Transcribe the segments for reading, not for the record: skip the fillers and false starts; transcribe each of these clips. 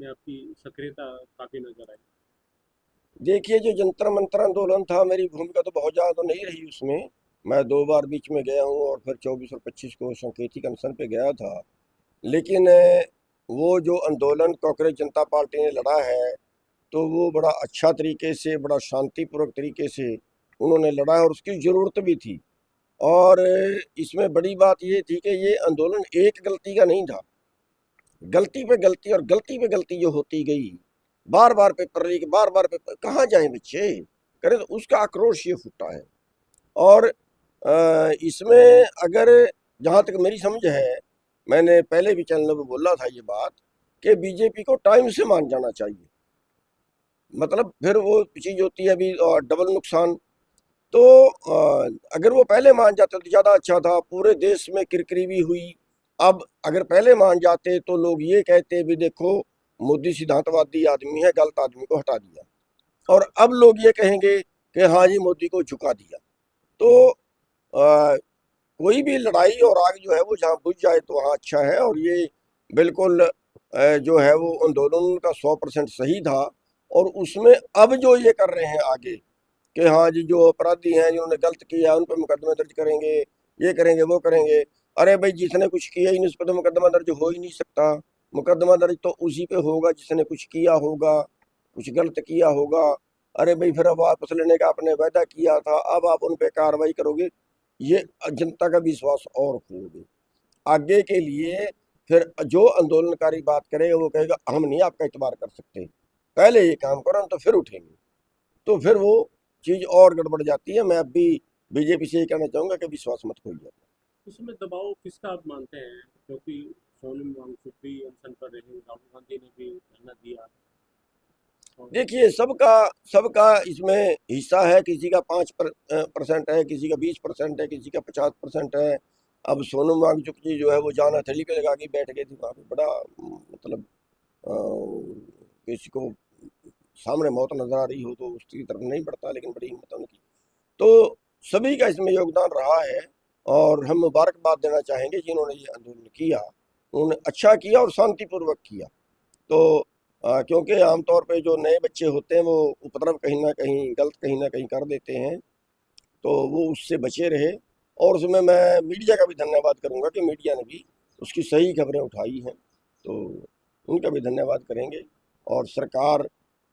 इसमें आपकी सक्रियता काफ़ी नज़र आई। देखिए, जो जंतर मंतर आंदोलन था, मेरी भूमिका तो बहुत ज़्यादा तो नहीं रही उसमें। मैं 2 बार बीच में गया हूँ और फिर 24 और 25 को सांकेतिक अनशन पे गया था। लेकिन वो जो आंदोलन कांग्रेस जनता पार्टी ने लड़ा है, तो वो बड़ा अच्छा तरीके से, बड़ा शांतिपूर्वक तरीके से उन्होंने लड़ा है और उसकी ज़रूरत भी थी। और इसमें बड़ी बात ये थी कि ये आंदोलन एक गलती का नहीं था, गलती पे गलती और गलती पे गलती जो होती गई, बार बार पेपर लीक, बार बार पेपर, कहाँ जाए बच्चे करे, तो उसका आक्रोश ये फूटा है। और इसमें अगर, जहाँ तक मेरी समझ है, मैंने पहले भी चैनल में बोला था ये बात, कि बीजेपी को टाइम से मान जाना चाहिए। मतलब फिर वो चीज़ होती है अभी डबल नुकसान। तो अगर वो पहले मान जाते तो ज़्यादा अच्छा था, पूरे देश में किरकिरी भी हुई। अब अगर पहले मान जाते तो लोग ये कहते भी देखो, मोदी सिद्धांतवादी आदमी है, गलत आदमी को हटा दिया। और अब लोग ये कहेंगे कि हाँ जी, मोदी को झुका दिया। तो कोई भी लड़ाई और आग जो है वो जहाँ बुझ जाए तो वहाँ अच्छा है। और ये बिल्कुल जो है वो आंदोलन का 100% सही था। और उसमें अब जो ये कर रहे हैं आगे, कि हाँ जी, जो अपराधी हैं, जिन्होंने गलत किया, उन पर मुकदमा दर्ज करेंगे, ये करेंगे, वो करेंगे। अरे भाई, जिसने कुछ किया ही नहीं उस पर तो मुकदमा दर्ज हो ही नहीं सकता। मुकदमा दर्ज तो उसी पे होगा जिसने कुछ किया होगा, कुछ गलत किया होगा। अरे भाई, फिर अब वापस लेने का आपने वायदा किया था, अब आप उन पे कार्रवाई करोगे, ये जनता का विश्वास और खोगे आगे के लिए। फिर जो आंदोलनकारी बात करेगा वो कहेगा हम नहीं आपका इतबार कर सकते, पहले ये काम करो, हम तो फिर उठेंगे। तो फिर वो चीज़ और गड़बड़ जाती है। मैं अब भी बीजेपी से ये कहना चाहूंगा कि विश्वास मत खोइए। इसमें दबाव किसका आप मानते हैं? क्योंकि सोनम वांगचुक भी अनशन पर रहे, राहुल गांधी ने भी धरना दिया। और देखिए, सबका सबका इसमें हिस्सा है। किसी का 5% है, किसी का 20% है, किसी का 50% है। अब सोनम वांगचुक जी जो है वो जान हथेली पे लगा के बैठ गई थी वहाँ पे। बड़ा मतलब अ, किसी को सामने मौत नजर आ रही हो तो उसकी तरफ नहीं बढ़ता, लेकिन बड़ी हिम्मत है उनकी। तो सभी का इसमें योगदान रहा है। और हम मुबारकबाद देना चाहेंगे जिन्होंने ये आंदोलन किया, उन्होंने अच्छा किया और शांतिपूर्वक किया। तो क्योंकि आमतौर पे जो नए बच्चे होते हैं वो उपद्रव कहीं ना कहीं, गलत कहीं ना कहीं कर देते हैं, तो वो उससे बचे रहे। और उसमें मैं मीडिया का भी धन्यवाद करूंगा कि मीडिया ने भी उसकी सही खबरें उठाई हैं, तो उनका भी धन्यवाद करेंगे। और सरकार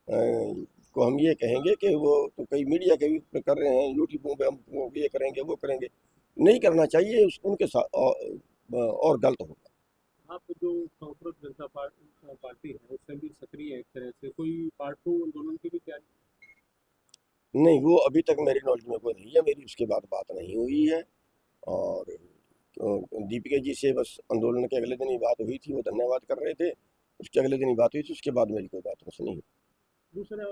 को हम ये कहेंगे कि वो तो कई मीडिया के भी कर रहे हैं, यूट्यूबों पे हम वो ये करेंगे, वो करेंगे, नहीं करना चाहिए उनके साथ। और गलत होगा। आप जो कांग्रेस जनता पार्टी है उससे भी सक्रिय है, एक तरह से कोई पार्ट टू आंदोलन की भी तैयारी? नहीं, वो अभी तक मेरी नॉलेज में कोई नहीं है, मेरी उसके बाद बात नहीं हुई है। और दीपिका जी से बस आंदोलन के अगले दिन ही बात हुई थी, वो धन्यवाद कर रहे थे। उसके अगले दिन ही बात हुई थी, उसके बाद मेरी कोई बात उनसे नहीं हुई। दूसरा